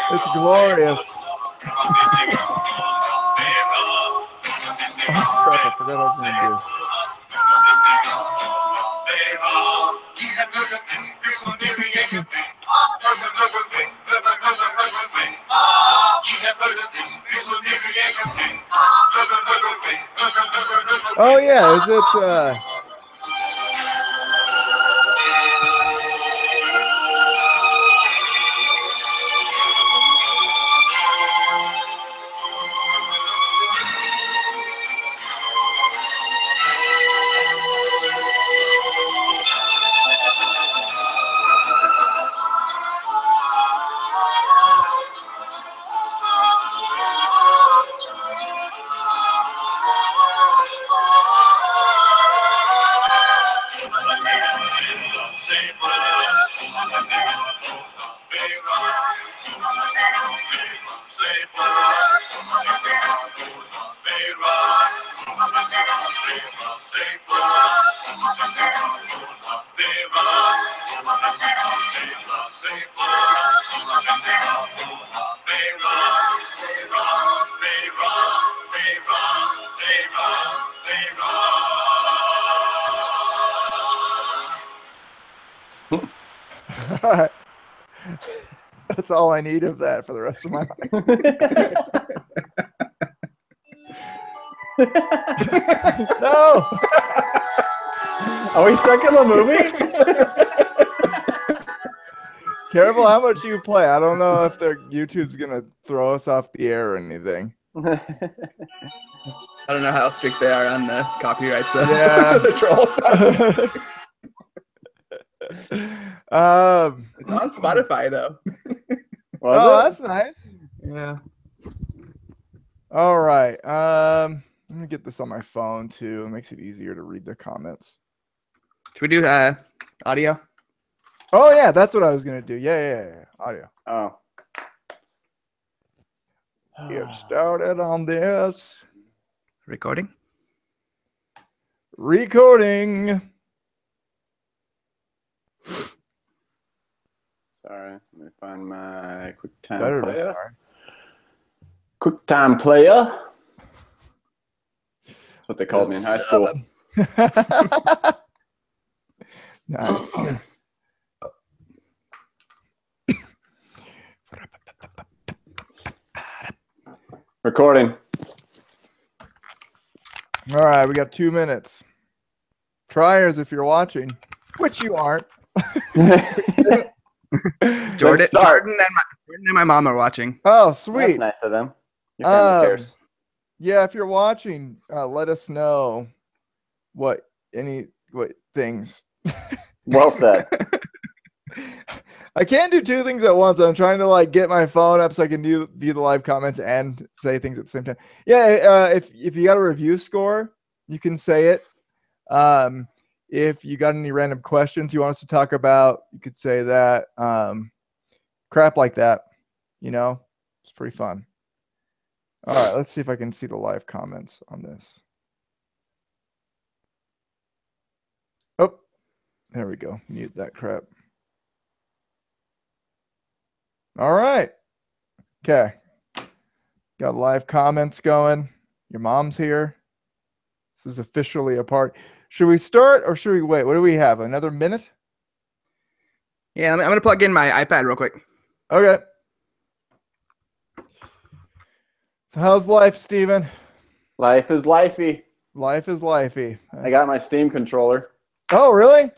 It's glorious. Oh, crap, I forgot what I was going to do. Oh, yeah, is it... All right. That's all I need of that for the rest of my life. No. Are we stuck in the movie? Careful how much you play. I don't know if YouTube's gonna throw us off the air or anything. I don't know how strict they are on the copyright stuff. Yeah. The troll stuff. It's on Spotify though. Oh, that's nice. Yeah. All right. I'm gonna get this on my phone too. It makes it easier to read the comments. Should we do audio? Oh yeah, that's what I was gonna do. Yeah. Audio. Oh. Get started on this. Recording? Recording. Sorry, let me find my QuickTime Better than player. sorry. QuickTime player. That's what they called me in high school. Nice. Recording. All right, we got 2 minutes. Triers, if you're watching, which you aren't. Jordan and my mom are watching. Oh, That's sweet. nice of them. Your family cares. Yeah, if you're watching, let us know what things. Well said. I can't do two things at once. I'm trying to get my phone up so I can view the live comments and say things at the same time. Yeah, if you got a review score, you can say it. If you got any random questions you want us to talk about, you could say that. Crap like that, it's pretty fun. All right, let's see if I can see the live comments on this. Oh, there we go. Mute that crap. All right. Okay. Got live comments going. Your mom's here. This is officially a part. Should we start or should we wait? What do we have? Another minute? Yeah, I'm going to plug in my iPad real quick. Okay. So how's life, Steven? Life is lifey. Life is lifey. I got my Steam controller. Oh, really?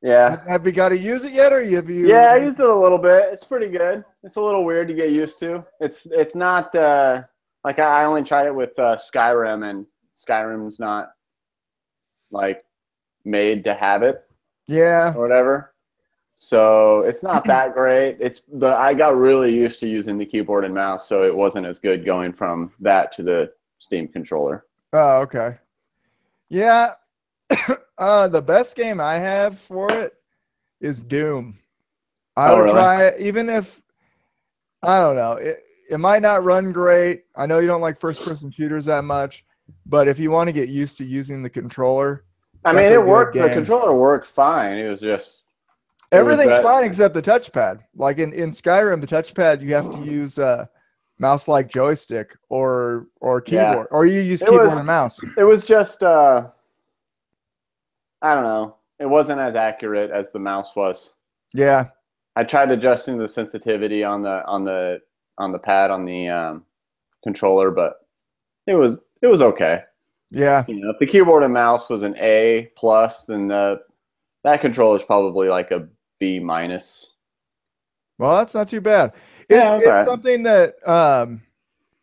Yeah. Have you got to use it yet, or have you? Yeah, I used it a little bit. It's pretty good. It's a little weird to get used to. It's not I only tried it with Skyrim, and Skyrim's not made to have it. Yeah. Or whatever. So it's not that great. I got really used to using the keyboard and mouse, so it wasn't as good going from that to the Steam controller. Oh, okay. Yeah. The best game I have for it is Doom. I would try it, even if I don't know. it might not run great. I know you don't like first-person shooters that much, but if you want to get used to using the controller, I mean, that's a it good worked. The game. controller worked fine. It was just Everything's fine except the touchpad. Like in Skyrim, the touchpad you have to use mouse-like joystick or keyboard, or you use keyboard and mouse. It was just I don't know. It wasn't as accurate as the mouse was. Yeah. I tried adjusting the sensitivity on the pad on the controller, but it was okay. Yeah. You know, if the keyboard and mouse was an A+, then that controller is probably like a B-. Well, that's not too bad. Yeah, It's right. something that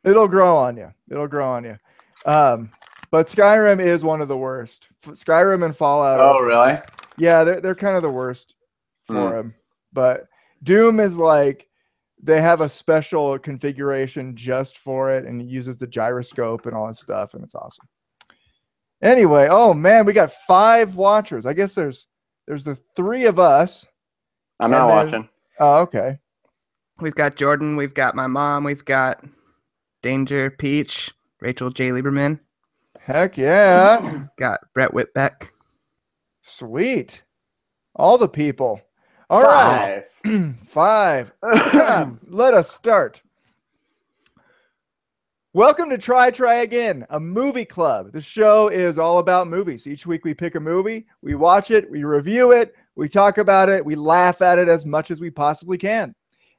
it'll grow on you. It'll grow on you. But Skyrim is one of the worst. Skyrim and Fallout. Oh, really? Yeah, they're kind of the worst for him. But Doom is like they have a special configuration just for it, and it uses the gyroscope and all that stuff, and it's awesome. Anyway, oh man, we got 5 watchers. I guess there's the 3 of us. I'm not watching. Oh, okay. We've got Jordan. We've got my mom. We've got Danger, Peach, Rachel J. Lieberman. Heck yeah. Got Brett Whitbeck. Sweet. All the people. All right. 5. Let us start. Welcome to Try Again, a movie club. The show is all about movies. Each week we pick a movie, we watch it, we review it, we talk about it, we laugh at it as much as we possibly can.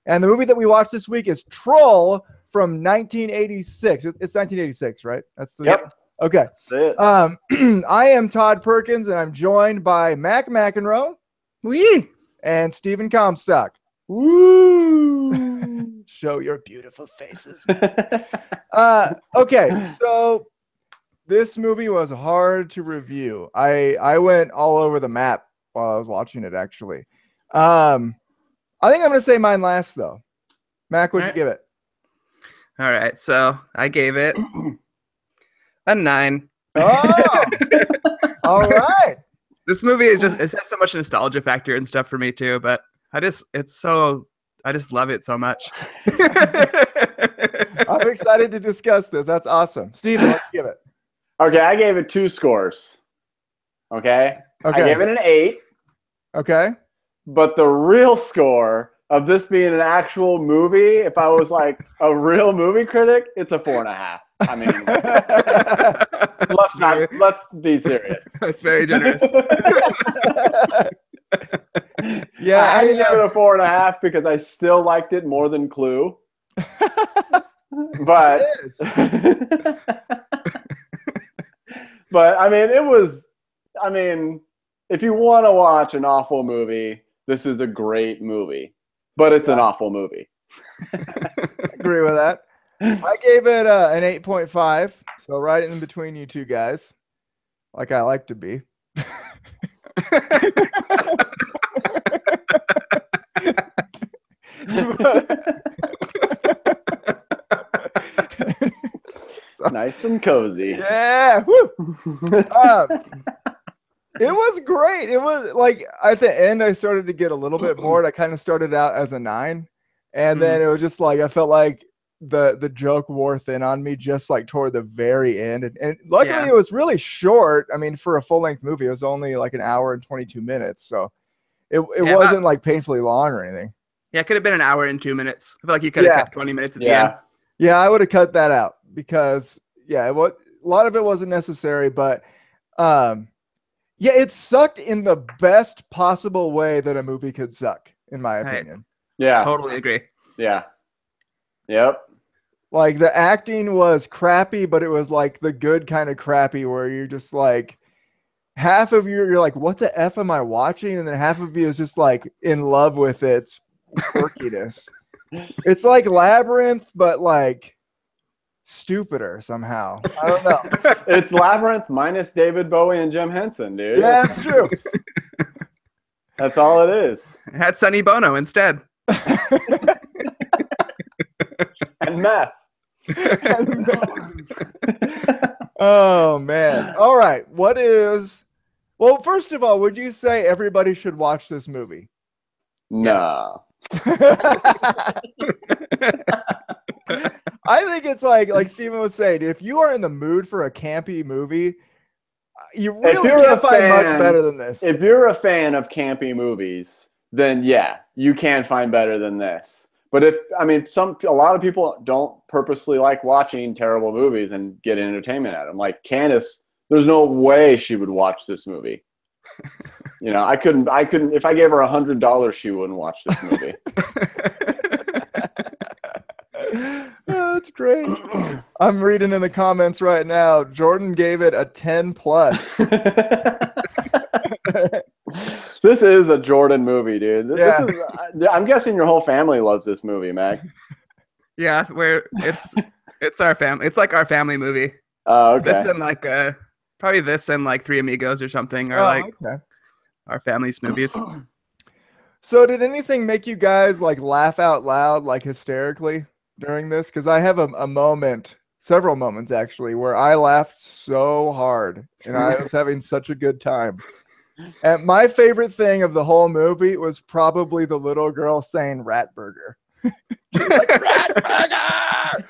And the movie that we watched this week is Troll from 1986. It's 1986, right? That's the Yep. Okay. That's it. I am Todd Perkins, and I'm joined by Mac McEnroe Wee! and Stephen Comstock. Woo! Show your beautiful faces. Okay, so this movie was hard to review. I went all over the map while I was watching it, actually. I think I'm going to say mine last, though. Mac, what'd you give it? All right, so I gave it a 9. Oh, all right. This movie is just, it has so much nostalgia factor and stuff for me too, but I just love it so much. I'm excited to discuss this. That's awesome. Steven, what'd you give it? Okay, I gave it 2 scores. Okay? Okay. I gave it an 8, Okay. but the real score of this being an actual movie, if I was like a real movie critic, it's a 4.5. I mean, let's be serious. That's very generous. Yeah, I had to give it a 4.5 because I still liked it more than Clue. But It is. but I mean, if you want to watch an awful movie, this is a great movie. But it's an awful movie. Agree with that. I gave it an 8.5, so right in between you two guys, like I like to be. Nice and cozy. Yeah, woo. It was great. It was like at the end, I started to get a little bit bored. I kind of started out as a 9, and then it was just like I felt like the joke wore thin on me just like toward the very end. And luckily, it was really short. I mean, for a full length movie, it was only like an hour and 22 minutes, so it wasn't like painfully long or anything. Yeah, it could have been an hour and 2 minutes. I feel like you could have cut 20 minutes at the end. Yeah, I would have cut that out because a lot of it wasn't necessary, but it sucked in the best possible way that a movie could suck, in my opinion. Yeah. Totally agree. Yeah. Yep. Like the acting was crappy, but it was like the good kind of crappy where you're just like half of you you're like, what the F am I watching? And then half of you is just like in love with its quirkiness. It's like Labyrinth, but like stupider somehow. I don't know. It's Labyrinth minus David Bowie and Jim Henson, dude. Yeah, that's true. That's all it is. It had Sonny Bono instead. And meth. Oh man. All right. Well, first of all, would you say everybody should watch this movie? No. I think it's like Steven was saying, if you are in the mood for a campy movie, you really can't find much better than this. If you're a fan of campy movies, then yeah, you can find better than this. But a lot of people don't purposely like watching terrible movies and get entertainment out of them. Like Candace, there's no way she would watch this movie. I couldn't. If I gave her $100, she wouldn't watch this movie. Oh, that's great. I'm reading in the comments right now. Jordan gave it a 10+. This is a Jordan movie, dude. Yeah. I'm guessing your whole family loves this movie, Mac. Yeah, it's our family. It's like our family movie. Oh, okay. This and like probably this and like Three Amigos or something, or Okay. Our family's movies. So did anything make you guys like laugh out loud, like hysterically during this? Because I have a moment, several moments actually, where I laughed so hard and I was having such a good time. And my favorite thing of the whole movie was probably the little girl saying "rat burger." She's like, "Rat burger!"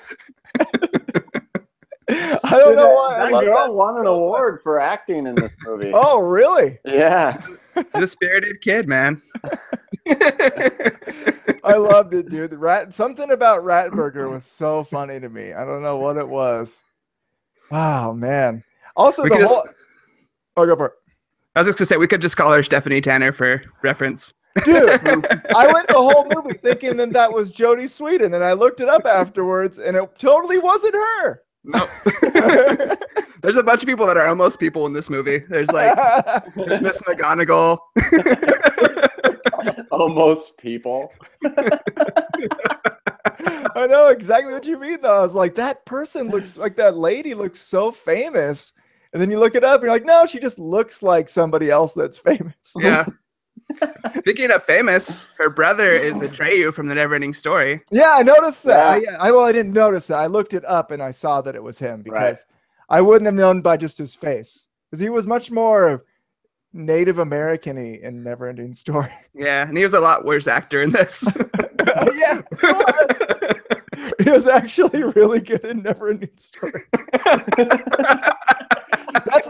I don't know why. That girl won an award for acting in this movie. Oh, really? Yeah. He's a spirited kid, man. I loved it, dude. Something about Ratburger was so funny to me. I don't know what it was. Wow, man. Also, Oh, go for it. I was just gonna say we could just call her Stephanie Tanner for reference. Dude, I went the whole movie thinking that was Jodie Sweetin, and I looked it up afterwards, and it totally wasn't her. No. There's a bunch of people that are almost people in this movie. There's Miss McGonagall. Almost people. I know exactly what you mean, though. I was like, that person looks like that lady looks so famous. And then you look it up and you're like, no, she just looks like somebody else that's famous. Yeah. Speaking of famous, her brother is Atreyu from The Neverending Story. Yeah, I noticed that. Yeah. I didn't notice that. I looked it up and I saw that it was him because Right. I wouldn't have known by just his face. Because he was much more Native American-y in Neverending Story. Yeah, and he was a lot worse actor in this. Yeah. He was actually really good in Neverending Story.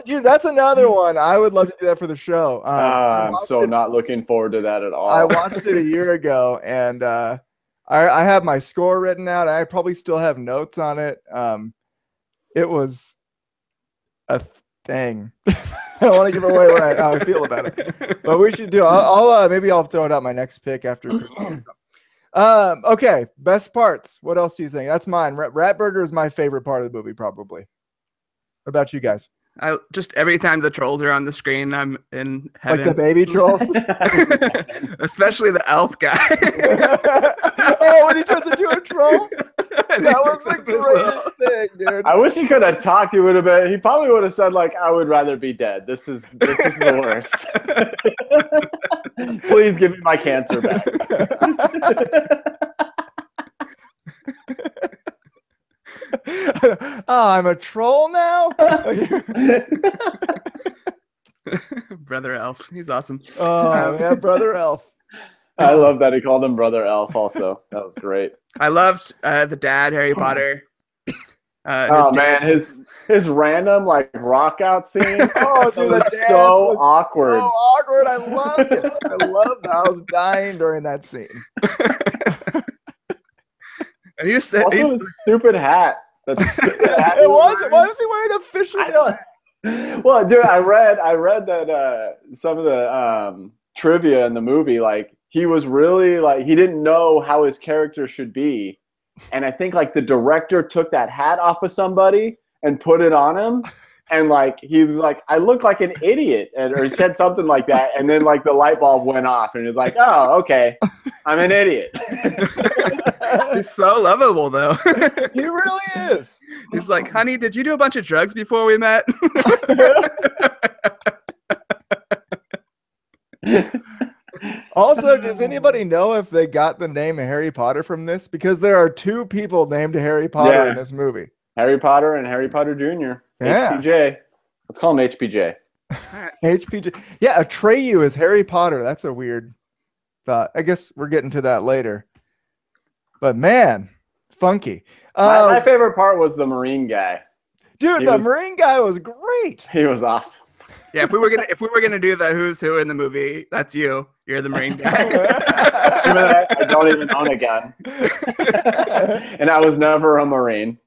That's another one. I would love to do that for the show. I'm so not looking forward to that at all. I watched it a year ago, and I have my score written out. I probably still have notes on it. It was a thing. I don't want to give away how I feel about it, but we should do. Maybe I'll throw it out my next pick after. Okay, best parts. What else do you think? That's mine. Ratburger is my favorite part of the movie, probably. What about you guys? Just every time the trolls are on the screen, I'm in heaven. Like the baby trolls? Especially the elf guy. Oh, when he turns into a troll? That was the greatest thing, dude. I wish he could have talked. He probably would have said like, "I would rather be dead. This is the worst. Please give me my cancer back." Oh, I'm a troll now? Brother Elf. He's awesome. Oh, yeah, Brother Elf. I love that he called him Brother Elf also. That was great. I loved the dad, Harry Potter. His random like rock out scene. Oh, dude, the was dance so was awkward. So awkward. I loved it. I was dying during that scene. And he said, Also, the stupid hat. That stupid hat It was. Why was he wearing a fisherman? Well, dude, I read that some of the trivia in the movie, like he was really like he didn't know how his character should be, and I think like the director took that hat off of somebody and put it on him, and like he was like, I look like an idiot, or he said something like that, and then like the light bulb went off, and he was like, oh, okay, I'm an idiot. he's so lovable though. He really is. He's like, honey, did you do a bunch of drugs before we met? Also, does anybody know if they got the name Harry Potter from this? Because there are two people named Harry Potter in this movie. Harry Potter and Harry Potter Jr. Yeah. HPJ. Let's call him HPJ. HPJ. Yeah, Atreyu is Harry Potter. That's a weird thought. I guess we're getting to that later. But man, funky. My favorite part was the Marine guy. Dude, the Marine guy was great. He was awesome. Yeah, if we were gonna do the who's who in the movie, that's you. You're the Marine guy. I don't even own a gun, and I was never a Marine.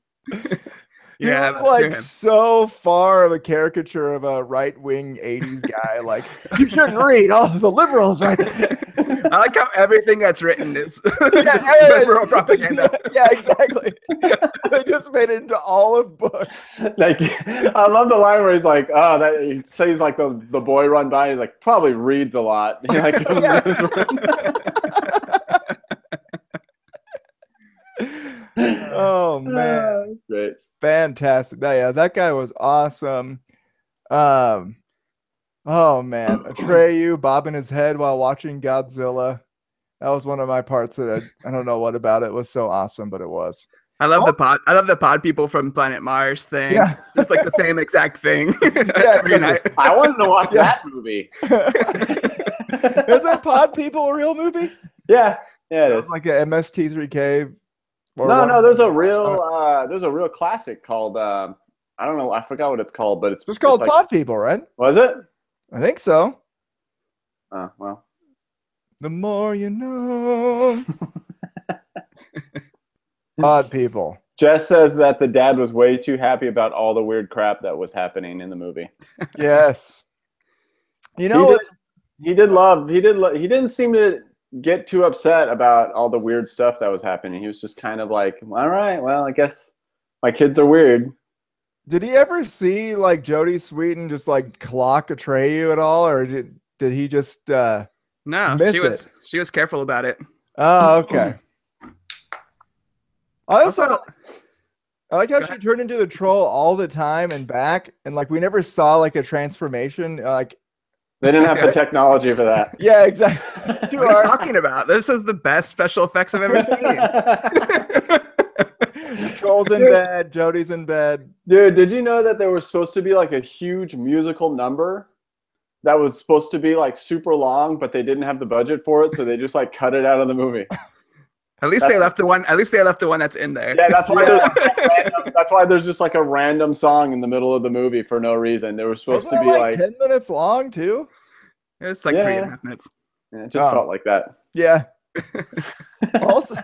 He was like so far of a caricature of a right-wing 80s guy. Like, you shouldn't read. Oh, the liberals, right? I like how everything that's written is liberal propaganda. Yeah, exactly. They just made it into olive books. Like, I love the line where he's like, "Oh, that." He says like the boy run by. He's like, probably reads a lot. He like, oh man, great. Fantastic. That guy was awesome. Oh man, Atreyu bobbing his head while watching Godzilla. That was one of my parts that I don't know what about it was so awesome, but it was. I love the pod people from Planet Mars thing. Yeah. It's just like the same exact thing. Yeah, exactly. I wanted to watch that movie. Isn't Pod People a real movie? Yeah, it is. Like a MST3K. No, there's a real classic called I don't know, I forgot what it's called, but it's just called Pod People, right? Was it? I think so. Oh, well. The more you know. Pod People. Jess says that the dad was way too happy about all the weird crap that was happening in the movie. Yes. You know what? He didn't seem to get too upset about all the weird stuff that was happening. He was just kind of like, all right, well, I guess my kids are weird. Did he ever see like Jodie Sweetin just like clock Atreyu at all, or did he just no? Miss it? She was careful about it. Oh, okay. I like how she turned into the troll all the time and back, and like we never saw like a transformation. Like they didn't have the technology for that. Yeah, exactly. What are you talking about? This is the best special effects I've ever seen. Troll's in bed, Jodie's in bed. Dude, did you know that there was supposed to be like a huge musical number that was supposed to be like super long, but they didn't have the budget for it, so they just like cut it out of the movie. At least they left the one that's in there. Yeah, that's why that's why there's just like a random song in the middle of the movie for no reason. They were supposed to be like 10 minutes long too. It's like 3.5 minutes. Yeah, it just felt like that. Yeah. Also,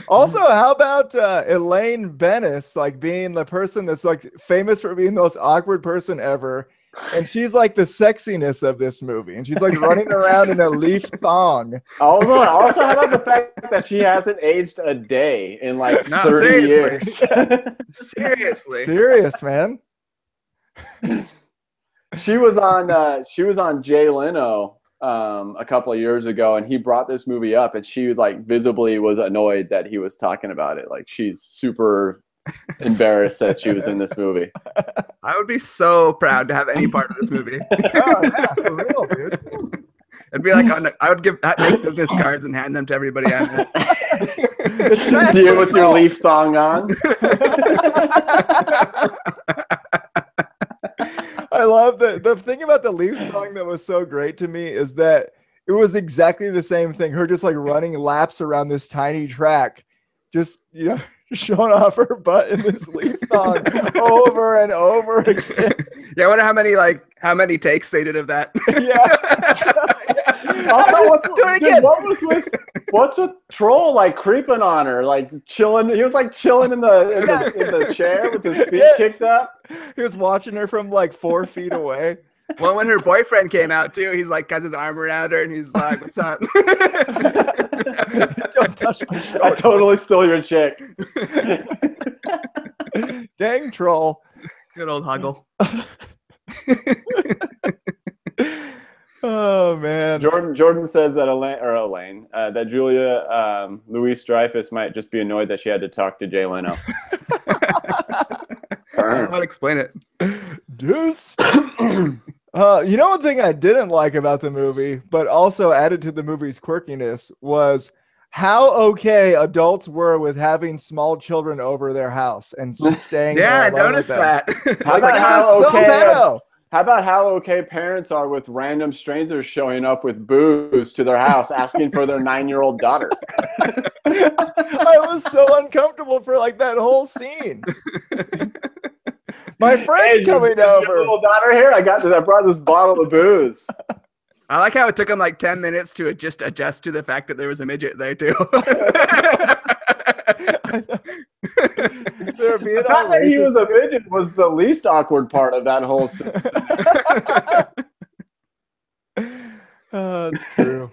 how about Elaine Bennis, like being the person that's like famous for being the most awkward person ever, and she's like the sexiness of this movie, and she's like running around in a leaf thong. Also, how about the fact that she hasn't aged a day in like 30 years? Seriously, serious, man. She was on Jay Leno a couple of years ago, and he brought this movie up, and she like visibly was annoyed that he was talking about it. Like she's super embarrassed that she was in this movie. I would be so proud to have any part of this movie. Oh, yeah, for real, dude. It'd be like I would make business cards and hand them to everybody I met. You with your leaf thong on. I love the thing about the leaf thong that was so great to me is that it was exactly the same thing. Her just like running laps around this tiny track, just showing off her butt in this leaf thong over and over again. Yeah, I wonder how many takes they did of that. What's with Troll like creeping on her, like chilling? He was like chilling in the chair with his feet kicked up. He was watching her from like 4 feet away. Well, when her boyfriend came out too, he's like got his arm around her and he's like, "What's up?" Don't touch my shoulder. I totally stole your chick. Dang Troll. Good old Huggle. Oh man. Jordan says that Elaine, that Julia Louis-Dreyfus might just be annoyed that she had to talk to Jay Leno. I might explain it. Just one thing I didn't like about the movie, but also added to the movie's quirkiness, was how okay adults were with having small children over their house and just staying. Yeah, I noticed that. How about how okay parents are with random strangers showing up with booze to their house asking for their 9-year-old daughter? I was so uncomfortable for like that whole scene. My friend's Hey, coming is your over. little daughter here? I brought this bottle of booze. I like how it took him like 10 minutes to just adjust to the fact that there was a midget there too. They're being The all fact that he was racist. a midget was the least awkward part of that whole scene. Oh, it's true.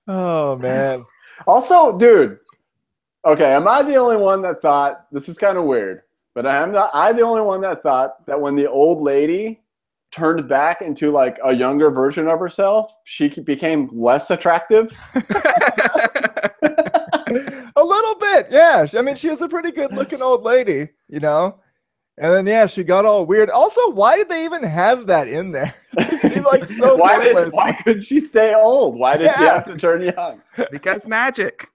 Oh man. Also, dude, okay, am I the only one that thought this is kind of weird? But I the only one that thought that when the old lady turned back into like a younger version of herself, she became less attractive? A little bit, yeah. I mean, she was a pretty good-looking old lady, you know. And then yeah, she got all weird. Also, why did they even have that in there? It seemed like so pointless. Why couldn't she stay old? Why did she Yeah. have to turn young? Because magic.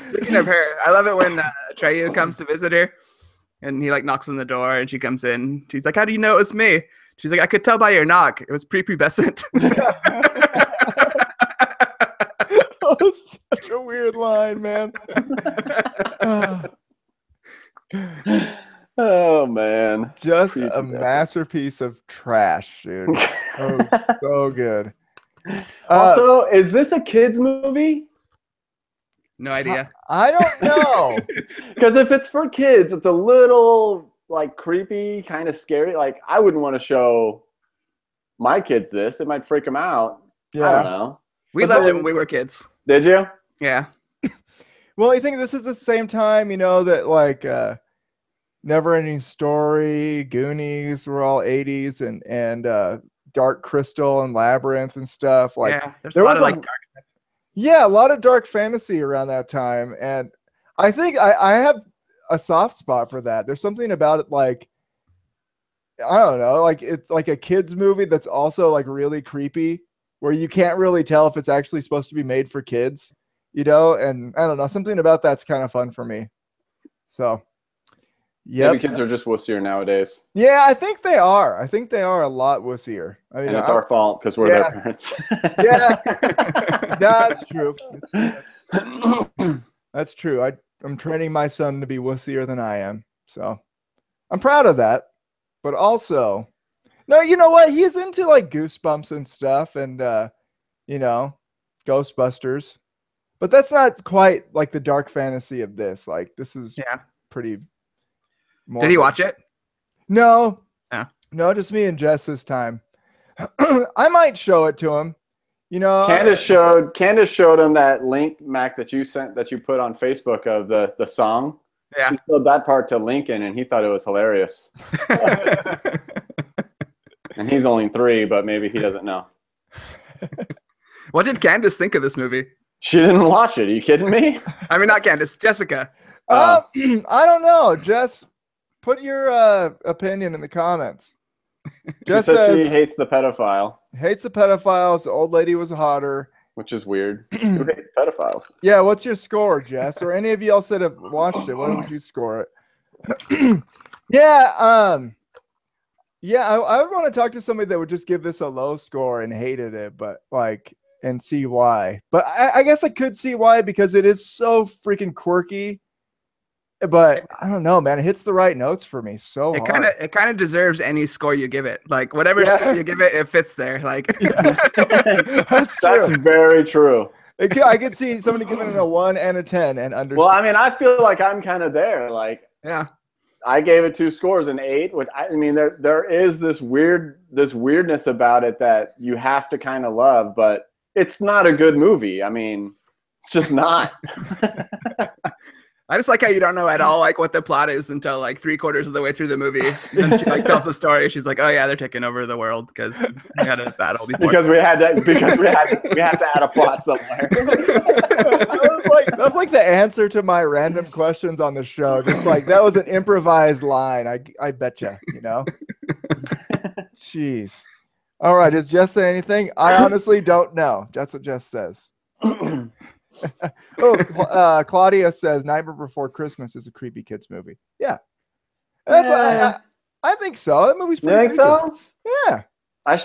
Speaking of her, I love it when Treyu comes to visit her, and he like knocks on the door, and she comes in. She's like, "How do you know it was me?" She's like, "I could tell by your knock. It was prepubescent." That was such a weird line, man. Oh man. Just a Prepubescent. masterpiece of trash, dude. That was so good. Also, is this a kids movie? No idea. I don't know. Because if it's for kids, it's a little like creepy, kind of scary. Like I wouldn't want to show my kids this; it might freak them out. I don't Yeah. know. We But loved it then- when we were kids. Did you? Yeah. Well, I think this is the same time, you know, that like Never Ending Story, Goonies were all 80s, and Dark Crystal and Labyrinth and stuff. Like, Yeah. There's there a lot was of a- like dark. yeah, a lot of dark fantasy around that time, and I think I have a soft spot for that. There's something about it, like I don't know, like it's like a kids movie that's also like really creepy, where you can't really tell if it's actually supposed to be made for kids, you know. And I don't know, something about that's kind of fun for me. So, Maybe yep. kids are just wussier nowadays, Yeah, I think they are. I think they are a lot wussier. I mean, and it's our fault because we're their parents. yeah, that's true. That's true. I'm training my son to be wussier than I am, so I'm proud of that. But also, no, you know what? He's into like Goosebumps and stuff, and you know, Ghostbusters. But that's not quite like the dark fantasy of this. Like this is Yeah. pretty. Did he watch it? No. Oh. No, just me and Jess this time. I might show it to him. You know, Candace showed him that link, Mac, that you sent, that you put on Facebook of the song. Yeah. He showed that part to Lincoln, and he thought it was hilarious. And he's only 3, but maybe he doesn't know. What did Candace think of this movie? She didn't watch it. Are you kidding me? I mean, not Candace, Jessica. I don't know. Jess, put your opinion in the comments. Jess She says she says hates the pedophile, hates the pedophiles. The old lady was hotter. which is weird. Who hates pedophiles? Yeah, what's your score, Jess? Or any of you else that have watched it? What would you score it? Yeah, yeah. I would want to talk to somebody that would just give this a low score and hated it, but like and see why. But I guess I could see why because it is so freaking quirky. But I don't know, man. It hits the right notes for me so hard. It kind of deserves any score you give it. Like whatever Yeah. score you give it, it fits there. Like That's true. That's very true. I could see somebody giving it a 1 and a 10 and understand. Well, I mean, I feel like I'm kind of there. Like, yeah. I gave it 2 scores, an 8. Which I mean, there is this weirdness about it that you have to kind of love, but it's not a good movie. I mean, it's just not. I just like how you don't know at all like what the plot is until like 3/4 of the way through the movie. Then she like tells the story. She's like, "Oh yeah, they're taking over the world because we had a battle before." because we have to add a plot somewhere. That's like the answer to my random questions on the show. Just like that was an improvised line. I bet you know. Jeez. All right. Does Jess say anything? I honestly don't know. That's what Jess says. Oh, Claudia says Nightmare Before Christmas is a creepy kids movie. Yeah, that's I think so. That movie's pretty. You think so? Yeah.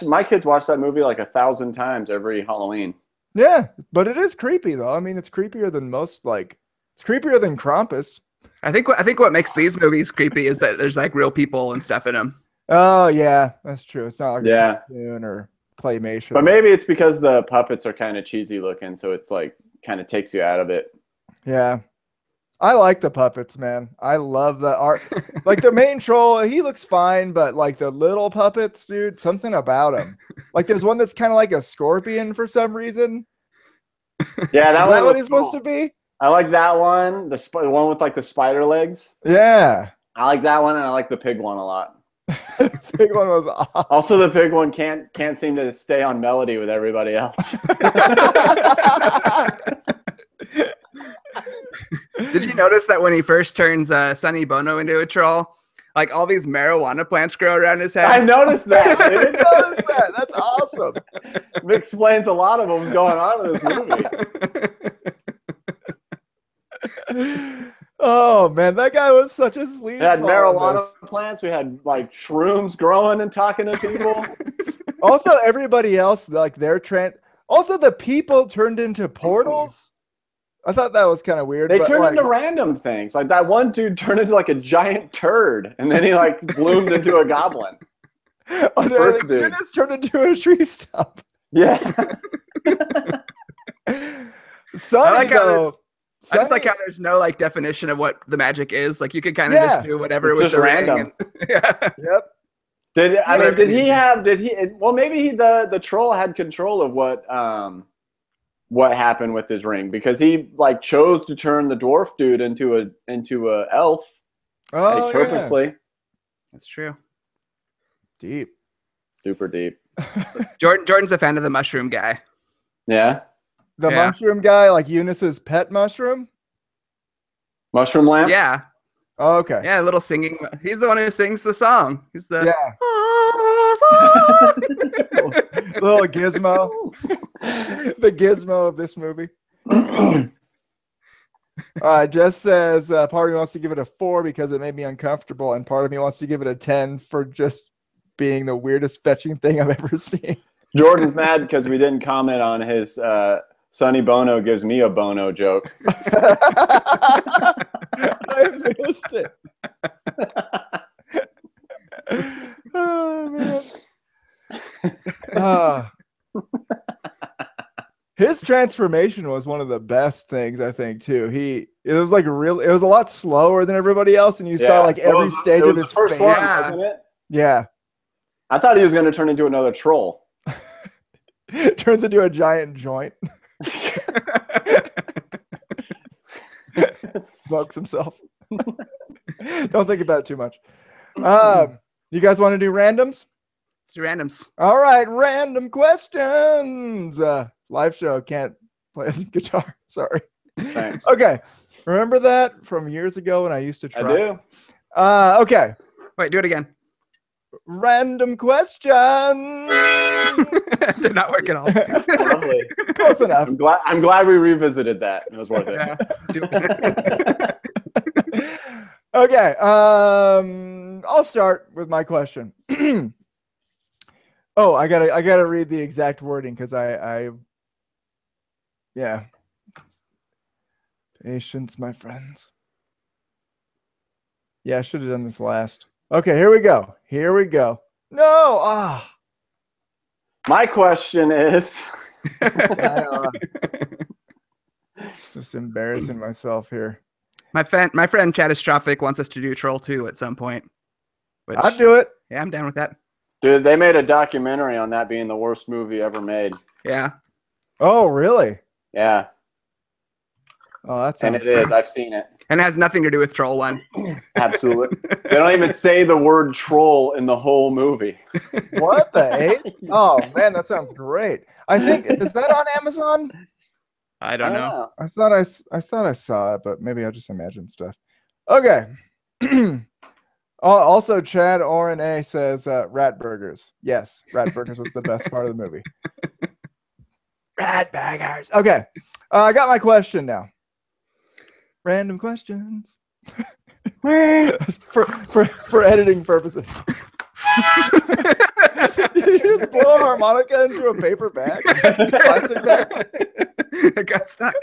My kids watch that movie like 1,000 times every Halloween. Yeah, but it is creepy though. I mean, it's creepier than most. Like, it's creepier than Krampus. I think what makes these movies creepy is that there's like real people and stuff in them. Oh yeah, that's true. It's not like Yeah. a cartoon or claymation. But maybe it's because the puppets are kind of cheesy looking, so it's like kind of takes you out of it. Yeah. I like the puppets, man. I love the art. Like the main troll, he looks fine, but like the little puppets, dude, something about him. Like there's one that's kind of like a scorpion for some reason. Yeah, Is that one what was he's supposed cool. to be? I like that one. The one with like the spider legs. Yeah. I like that one, and I like the pig one a lot. Big one was awesome. Also, the pig one can't seem to stay on melody with everybody else. Did you notice that when he first turns Sonny Bono into a troll, like all these marijuana plants grow around his head? I noticed that. I Dude. noticed that. That's awesome. It explains a lot of what's going on in this movie. Oh man, that guy was such a sleaze. We had marijuana plants. We had like shrooms growing and talking to people. Also, everybody else, like their also the people turned into portals. I thought that was kind of weird. They but, turned like, into random things. Like that one dude turned into like a giant turd, and then he like bloomed into a goblin. oh, first the dude. goodness turned into a tree stump. Yeah. Sonny, like how though. I just like Sonny- how there's no like definition of what the magic is. Like you could kind of Yeah. just do whatever It's with just the ring random. and- yeah. Yep. Did he well maybe the troll had control of what happened with his ring, because he like chose to turn the dwarf dude into a elf Oh, like, purposely. That's true. Deep. Super deep. Jordan's a fan of the mushroom guy. Yeah. The Yeah. mushroom guy, like Eunice's pet mushroom. Mushroom lamp? Yeah. Oh, okay. Yeah, a little singing. He's the one who sings the song. He's the Yeah. Little gizmo. The gizmo of this movie. Jess says part of me wants to give it a 4 because it made me uncomfortable, and part of me wants to give it a 10 for just being the weirdest fetching thing I've ever seen. Jordan's mad because we didn't comment on his Sonny Bono gives me a bono joke. I missed it. Oh man. His transformation was one of the best things, I think, too. It was like it was a lot slower than everybody else, and you saw like every stage it of was his the first face. one, Yeah. wasn't it? Yeah. I thought he was going to turn into another troll. Turns into a giant joint. Smokes himself. Don't think about it too much. You guys want to do randoms? Let's do randoms. All right, random questions. Live show can't play his guitar. Sorry. Thanks. Okay. Remember that from years ago when I used to I try? do. Okay. Wait, do it again. Random questions. Did not work at all. Lovely. Close enough. I'm glad we revisited that. It was worth it. Yeah. Okay. I'll start with my question. Oh, I gotta read the exact wording because yeah. Patience, my friends. Yeah, I should have done this last. Okay, here we go. No, My question is, just embarrassing myself here. My friend Catastrophic wants us to do Troll 2 at some point. Which, I'll do it. yeah, I'm down with that. dude, they made a documentary on that being the worst movie ever made. Yeah. Oh, really? Yeah, Oh, that and sounds it is. I've seen it. And it has nothing to do with Troll 1. Absolutely. They don't even say the word troll in the whole movie. What the H? Oh man, that sounds great. I think is that on Amazon? I don't know. I thought I saw it, but maybe I just imagined stuff. Okay. Also, Chad Oren A says rat burgers. Yes, rat burgers was the best part of the movie. Rat burgers. Okay, I got my question now. Random questions. for editing purposes. Did you just blow a harmonica into a paper bag? Plastic bag? It got stuck.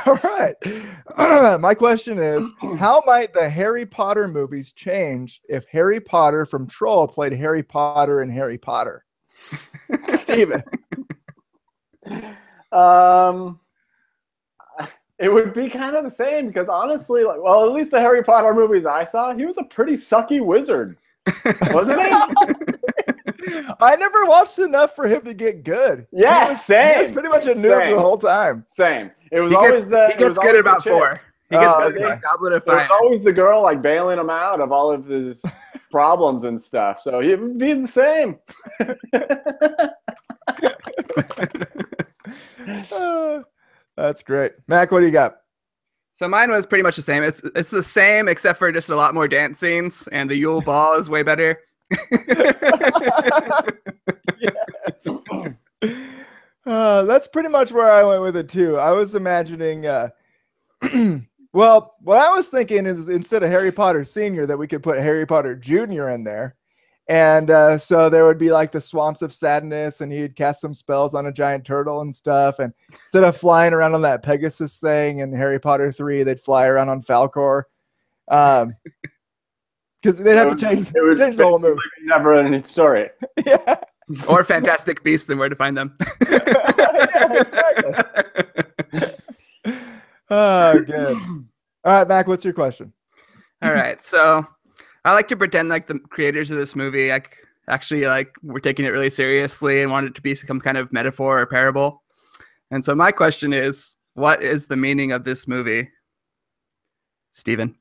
All right. My question is, how might the Harry Potter movies change if Harry Potter from Troll played Harry Potter in Harry Potter? Steven. It would be kind of the same because honestly, like, well, at least the Harry Potter movies I saw, he was a pretty sucky wizard, wasn't he? I never watched enough for him to get good. Yeah, He was pretty much a noob the whole time. Same. It was He always gets, he gets good at about chick. 4. He gets good okay. at Goblet of There was Fire. always the girl like bailing him out of all of his problems and stuff. So he would be the same. That's great. Mac, what do you got? So mine was pretty much the same. It's the same except for just a lot more dance scenes, and the Yule Ball is way better. Yes. That's pretty much where I went with it too. I was imagining, well, what I was thinking is instead of Harry Potter Sr., that we could put Harry Potter Jr. in there. And so there would be like the Swamps of Sadness, and he'd cast some spells on a giant turtle and stuff. And instead of flying around on that Pegasus thing in Harry Potter 3, they'd fly around on Falkor. Because they'd have to change the whole movie. Never ending story. Yeah. Or Fantastic Beasts and Where to Find Them. Yeah, exactly. Oh, good. All right, Mac, what's your question? All right, so I like to pretend like the creators of this movie actually we're taking it really seriously and want it to be some kind of metaphor or parable. And so my question is, what is the meaning of this movie? Steven.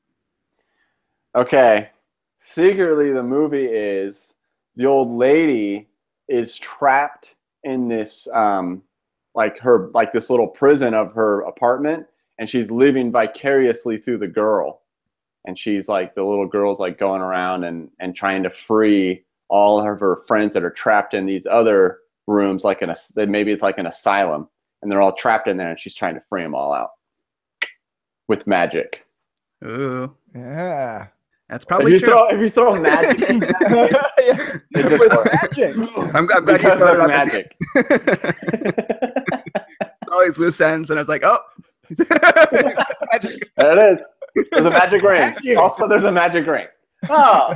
Okay. Secretly, the movie is the old lady is trapped in this this little prison of her apartment, and she's living vicariously through the girl. And she's like, the little girl's like going around and trying to free all of her friends that are trapped in these other rooms, like maybe it's like an asylum, and they're all trapped in there, and she's trying to free them all out with magic. Ooh, Yeah. that's probably true. If you throw magic in that, Yeah. it just With works. magic. I'm glad you Because started of on magic. all these loose ends, and I was like, oh. Magic. There it is. There's a magic ring. Magic. Also, there's a magic ring. Oh.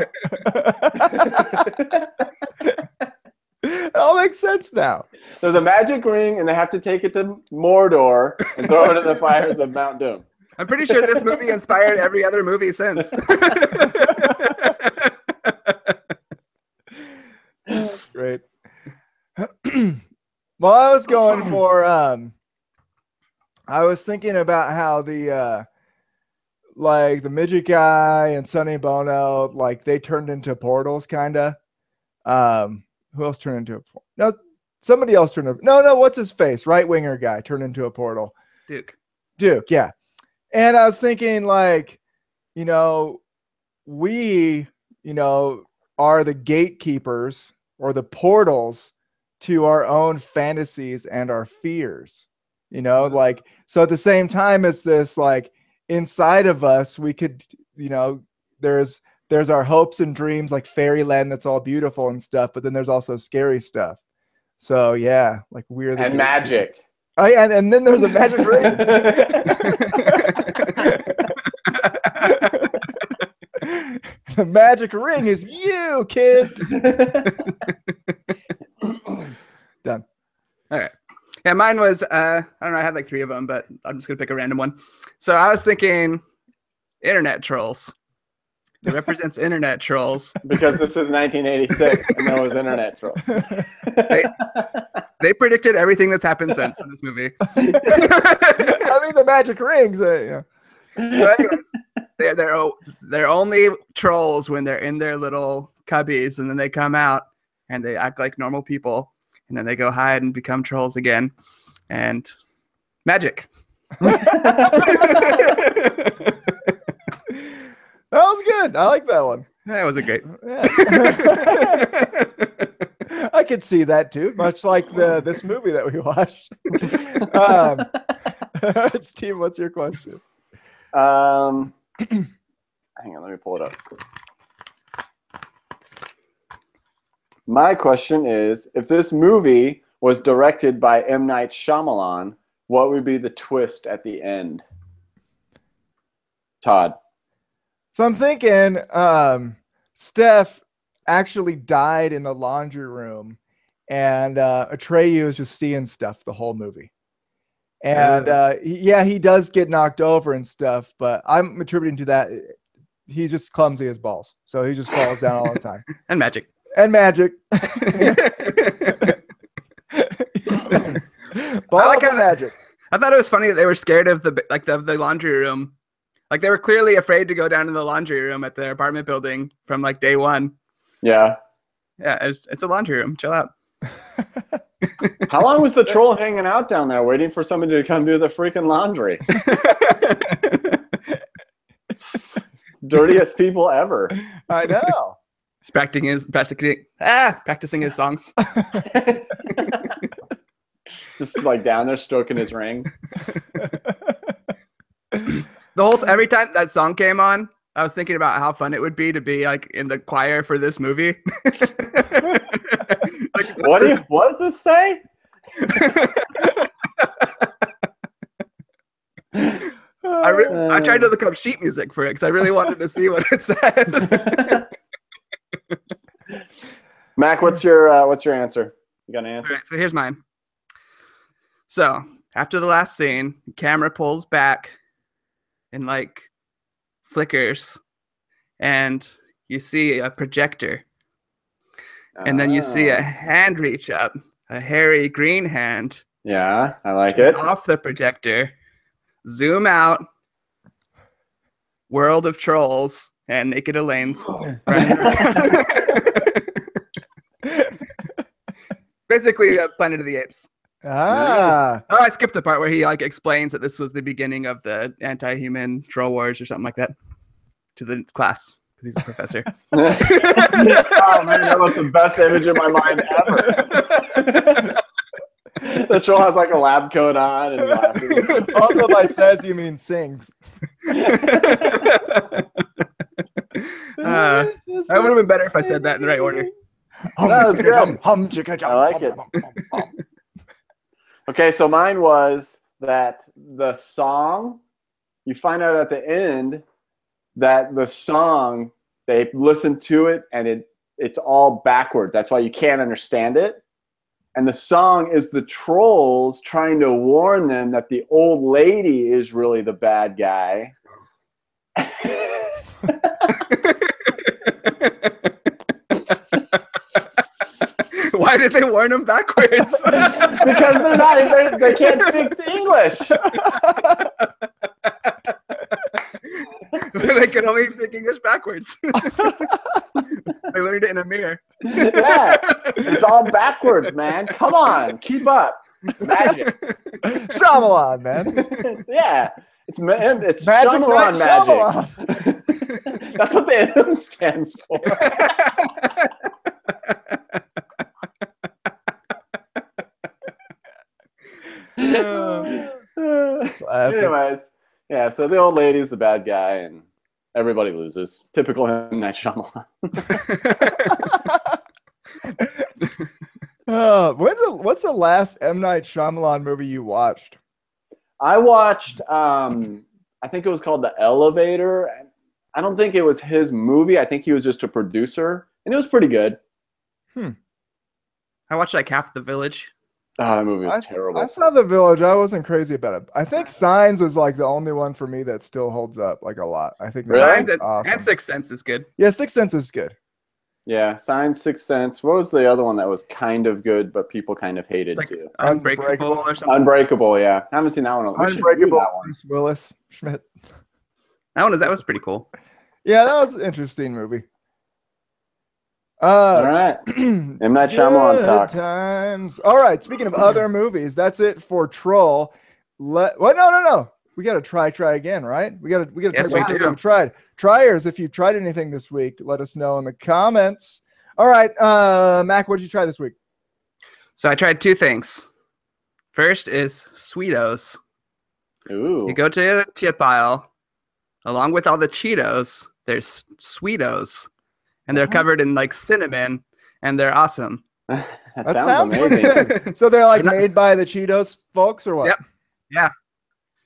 It all makes sense now. There's a magic ring, and they have to take it to Mordor and throw it in the fires of Mount Doom. I'm pretty sure this movie inspired every other movie since. Great. Well, I was going for I was thinking about how the the midget guy and Sonny Bono, like they turned into portals kinda. Who else turned into a portal? No, somebody else turned into no, what's his face? Right winger guy turned into a portal. Duke, yeah. And I was thinking, we, are the gatekeepers or the portals to our own fantasies and our fears, so at the same time as this, inside of us, we could, there's our hopes and dreams, like fairyland that's all beautiful and stuff, but then there's also scary stuff. So yeah, we're the And magic. Oh yeah, and then there's a magic ring. The magic ring is you, kids. Done. all right. Yeah, mine was, I don't know, I had like 3 of them, but I'm just going to pick a random one. So I was thinking internet trolls. It represents internet trolls. Because this is 1986 and there was internet trolls. They predicted everything that's happened since in this movie. I mean, the magic rings. Yeah. But anyways, they're only trolls when they're in their little cubbies, and then they come out and they act like normal people, and then they go hide and become trolls again. And magic. That was good. I like that one. That was a great. Yeah. I could see that too, much like this movie that we watched. Steve, what's your question? Hang on, let me pull it up. My question is, if this movie was directed by M. Night Shyamalan, what would be the twist at the end? Todd. So I'm thinking Steph actually died in the laundry room, and Atreyu is just seeing stuff the whole movie. And he does get knocked over and stuff, but I'm attributing to that. He's just clumsy as balls, so he just falls down all the time. And magic. And magic. Balls and magic. I thought it was funny that they were scared of the laundry room. Like they were clearly afraid to go down in the laundry room at their apartment building from like day one. Yeah. Yeah, it's a laundry room. Chill out. How long was the troll hanging out down there waiting for somebody to come do the freaking laundry? Dirtiest people ever. I know. He's practicing his songs. Just like down there stroking his ring. Every time that song came on, I was thinking about how fun it would be to be like in the choir for this movie. What does this say? I tried to look up sheet music for it because I really wanted to see what it said. Mac, what's your answer? You got an answer? All right, so here's mine. So after the last scene, the camera pulls back and like flickers, and you see a projector, and then you see a hand reach up, a hairy green hand. Yeah, I like it. Off the projector, zoom out, world of trolls and naked Elaine's. Basically, Planet of the Apes. Ah. Oh, I skipped the part where he like explains that this was the beginning of the anti-human troll wars or something like that to the class because he's a professor. Oh man, that was the best image in my mind ever. The troll has like a lab coat on and laughing. Also, by says you mean sings. That would have been better if I said that in the right order. That was good. I like it. Okay, so mine was that the song, you find out at the end that the song, they listen to it and it's all backwards. That's why you can't understand it. And the song is the trolls trying to warn them that the old lady is really the bad guy. Why did they warn them backwards? Because they can't speak English. They can only speak English backwards. They learned it in a mirror. Yeah, it's all backwards, man. Come on, keep up. Magic. Shyamalan, man. Yeah, it's Magic Shyamalan Shyamalan. magic. That's what the M stands for. Anyways, yeah, so the old lady's the bad guy and everybody loses. Typical M. Night Shyamalan. What's the last M. Night Shyamalan movie you watched? I watched, I think it was called The Elevator. I don't think it was his movie. I think he was just a producer, and it was pretty good. I watched like half The Village. Oh, that movie was terrible. I saw The Village. I wasn't crazy about it. I think Signs was like the only one for me that still holds up like a lot. I think Really? awesome. And Sixth Sense is good. Yeah, Sixth Sense is good. Yeah, Signs, Sixth Sense. What was the other one that was kind of good, but people kind of hated It's like too? Unbreakable or something. Unbreakable, yeah. I haven't seen that one. We should do Unbreakable. that one. Bruce Willis, Schmidt. That was pretty cool. Yeah, that was an interesting movie. All right. M. Night Shyamalan Good talk. times. All right. Speaking of other movies, that's it for Troll. What? No. We got to try again, right? We got to Yes, talk about we something do. we tried. Triers, if you've tried anything this week, let us know in the comments. All right, Mac, what did you try this week? So I tried two things. First is Sweetos. Ooh. You go to the chip aisle, along with all the Cheetos, there's Sweetos, and they're What? covered in like cinnamon, and they're awesome. That sounds amazing. good. So they're like They're not- made by the Cheetos folks or what? Yep. Yeah,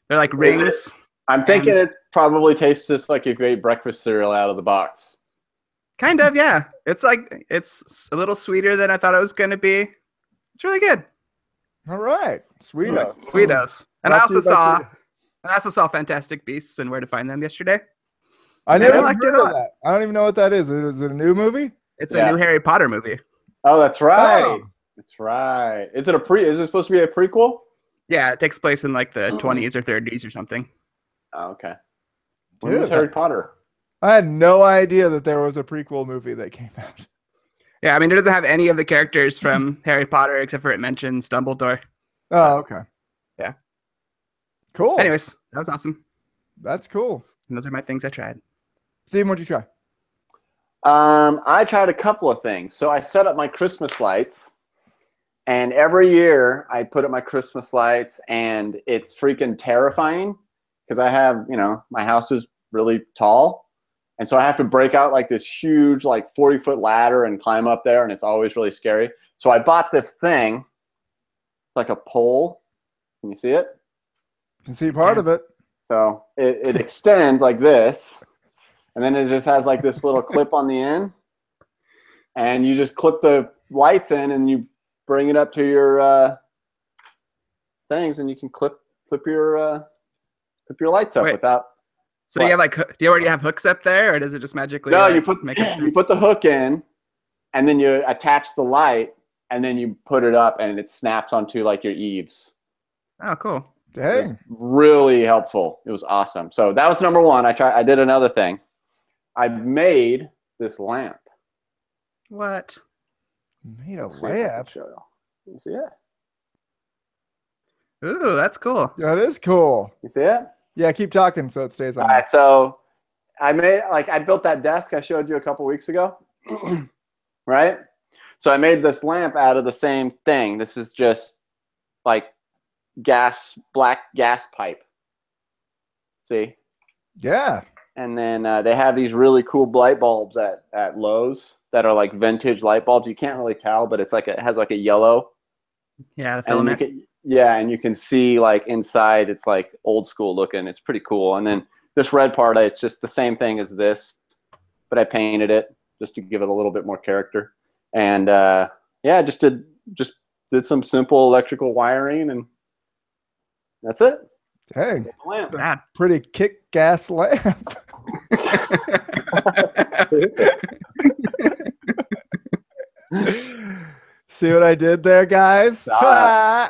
they're like rings. I'm thinking And- it probably tastes just like if you ate breakfast cereal out of the box. Kind of, yeah. It's a little sweeter than I thought it was going to be. It's really good. All right. Sweetos. Sweetos. And Brought to you by Sweetos. I also saw Fantastic Beasts and Where to Find Them yesterday. I And never I liked it heard a of lot. that. I don't even know what that is. Is it a new movie? It's Yeah. a new Harry Potter movie. Oh, that's right. Oh. That's right. Is it supposed to be a prequel? Yeah, it takes place in like the 20s or 30s or something. Oh, okay. When Dude, was Harry Potter? I had no idea that there was a prequel movie that came out. Yeah, I mean, it doesn't have any of the characters from Harry Potter except for it mentions Dumbledore. Oh, okay. Yeah. Cool. Anyways, that was awesome. That's cool. And those are my things I tried. Steven, what'd you try? I tried a couple of things. So I set up my Christmas lights, and every year I put up my Christmas lights, and it's freaking terrifying because I have, my house is really tall, and so I have to break out like this huge, like 40-foot ladder and climb up there, and it's always really scary. So I bought this thing. It's like a pole. Can you see it? You can see part of it. So it extends like this, and then it just has like this little clip on the end, and you just clip the lights in, and you bring it up to your things, and you can clip your lights up Wait. without. So What? you have like, do you already have hooks up there, or does it just magically? No, like, you put make it you put the hook in, and then you attach the light, and then you put it up, and it snaps onto like your eaves. Oh, cool. Dang. Really helpful. It was awesome. So that was number one. I did another thing. I made this lamp. What? Made a Let's see if I can lamp. show you. You see it? Ooh, that's cool. That is cool. You see it? Yeah, keep talking so it stays on. All right. So I built that desk I showed you a couple weeks ago, right? So I made this lamp out of the same thing. This is just like black gas pipe. See? Yeah. And then they have these really cool light bulbs at Lowe's that are like vintage light bulbs. You can't really tell, but it has like a yellow. Yeah, the And filament. and you can see like inside it's like old school looking. It's pretty cool. And then this red part, it's just the same thing as this, but I painted it just to give it a little bit more character. And just did some simple electrical wiring, and that's it. Dang. Lamp. Bad. Pretty kick-gas lamp. See what I did there, guys? Saw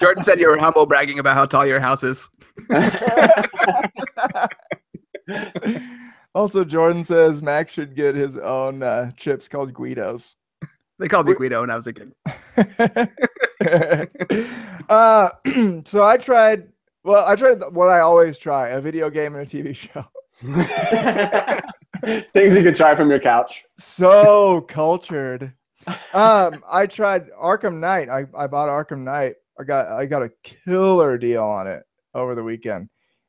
Jordan said you were humble bragging about how tall your house is. Also, Jordan says Max should get his own chips called Guidos. They called me Guido when I was a kid. So I tried what I always try, a video game and a TV show. Things you can try from your couch. So cultured. I tried Arkham Knight. I bought Arkham Knight. I got a killer deal on it over the weekend.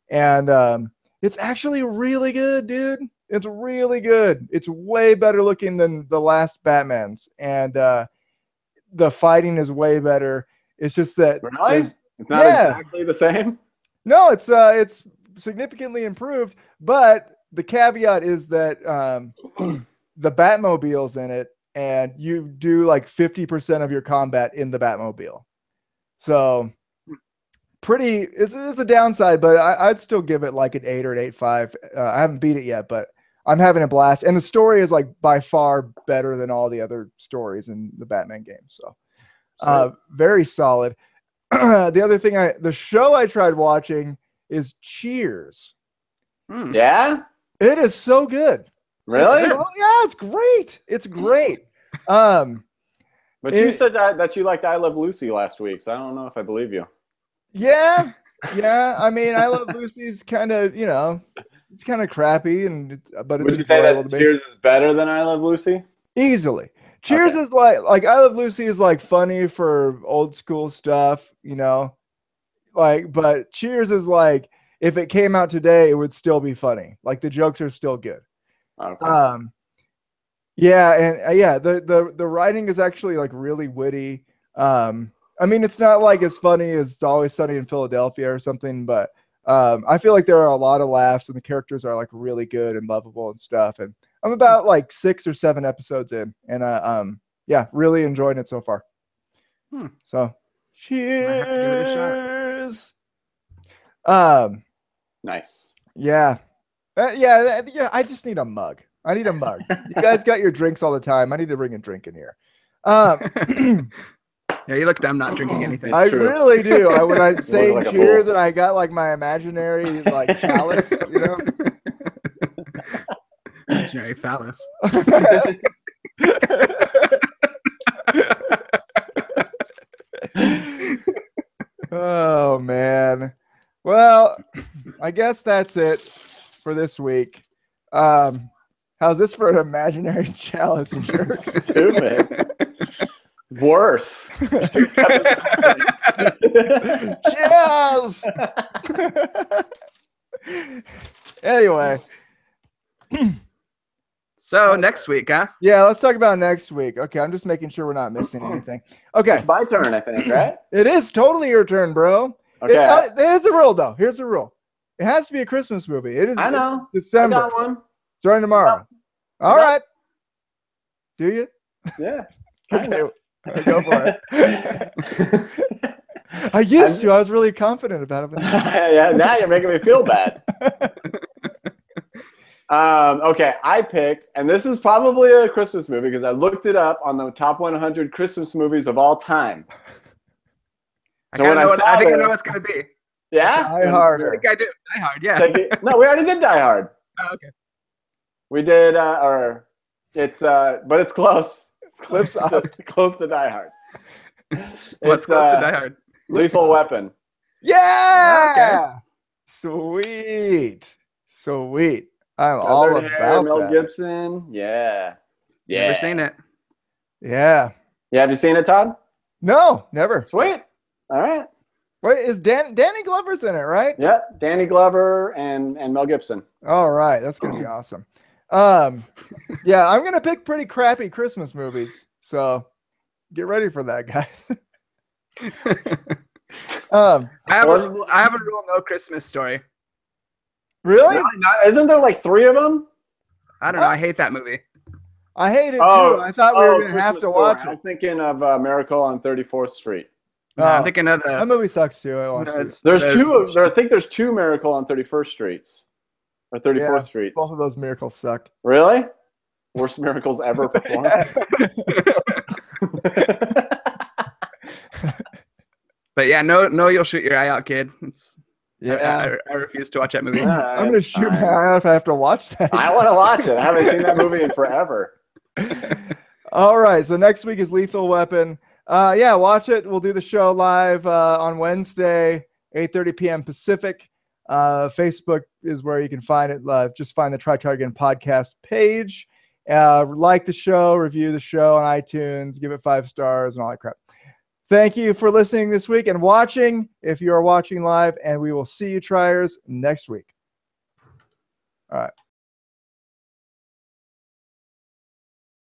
And it's actually really good, dude. It's really good. It's way better looking than the last Batman's. And the fighting is way better. It's just that Really? It's not exactly the same? no, it's significantly improved, but the caveat is that the Batmobile's in it, and you do like 50% of your combat in the Batmobile. So it's a downside, but I'd still give it like an 8 or an 8.5. I haven't beat it yet, but I'm having a blast. And the story is like by far better than all the other stories in the Batman game. So very solid. The show I tried watching is Cheers. Yeah? It is so good. Really? It's great. It's great. But you said that you liked I Love Lucy last week, so I don't know if I believe you. Yeah. I mean, I Love Lucy's kind of, it's kind of crappy, but it's Would you say enjoyable that to me. Cheers is better than I Love Lucy? Easily. Cheers Okay. is like I Love Lucy is like funny for old school stuff, like, but Cheers is like, if it came out today, it would still be funny. Like the jokes are still good. Okay. Yeah, and yeah, the writing is actually like really witty. I mean, it's not like as funny as It's Always Sunny in Philadelphia or something, but I feel like there are a lot of laughs and the characters are like really good and lovable and stuff. And I'm about like 6 or 7 episodes in, and yeah, really enjoying it so far. So, cheers. Nice. Yeah. Yeah. I just need a mug. I need a mug. You guys got your drinks all the time. I need to bring a drink in here. Yeah, you look dumb not drinking anything. I really do. When I'm saying like a cheers fool. and I got like my imaginary like chalice, you know? Imaginary phallus. Oh man. Well, I guess that's it for this week. How's this for an imaginary chalice jerk? Stupid. Worse. Cheers. Anyway. So next week, huh? Yeah, let's talk about next week. Okay, I'm just making sure we're not missing anything. Okay. It's my turn, I think, right? It is totally your turn, bro. Okay. Here's the rule, though. Here's the rule. It has to be a Christmas movie. It is. I know. December. I got one. Starting tomorrow. All right. Do you? Yeah. Okay. Go for it. I used to. I was really confident about it. But Yeah, now you're making me feel bad. Okay, I picked, and this is probably a Christmas movie because I looked it up on the top 100 Christmas movies of all time. I think I know what it's going to be. Yeah? Die Hard. I think I do. Die Hard, yeah. No, we already did Die Hard. Oh, okay. We did, but it's close. Clips off. It's close to Die Hard. What's close to Die Hard? Lethal Weapon. Yeah. Okay. Sweet. I'm all Southern about Hair, Mel that. Gibson. Yeah. Never seen it. Yeah. Yeah, have you seen it, Todd? No, never. Sweet. All right. Wait, is Danny Glover's in it, right? Yeah, Danny Glover and Mel Gibson. All right, that's gonna be awesome. Yeah, I'm gonna pick pretty crappy Christmas movies, so get ready for that, guys. I have a rule: no Christmas Story. Really? Really not? Isn't there like 3 of them? I don't know. I hate that movie. I hate it too. I thought we were gonna have to Christmas watch Story. it. I'm thinking of Miracle on 34th Street. No, I'm thinking of that the. movie sucks too. I watched it. I think there's 2 Miracle on 31st Streets or 34th Streets. Both of those miracles sucked. Really? Worst miracles ever performed. But yeah, no, you'll shoot your eye out, kid. Yeah, I refuse to watch that movie. I'm gonna shoot my eye out if I have to watch that. I want to watch it. I haven't seen that movie in forever. All right, so next week is Lethal Weapon. Yeah, watch it. We'll do the show live on Wednesday, 8:30 p.m. Pacific. Facebook is where you can find it. Just find the Try Again podcast page. Like the show, review the show on iTunes, give it 5 stars and all that crap. Thank you for listening this week and watching if you are watching live, and we will see you, Triers, next week. All right.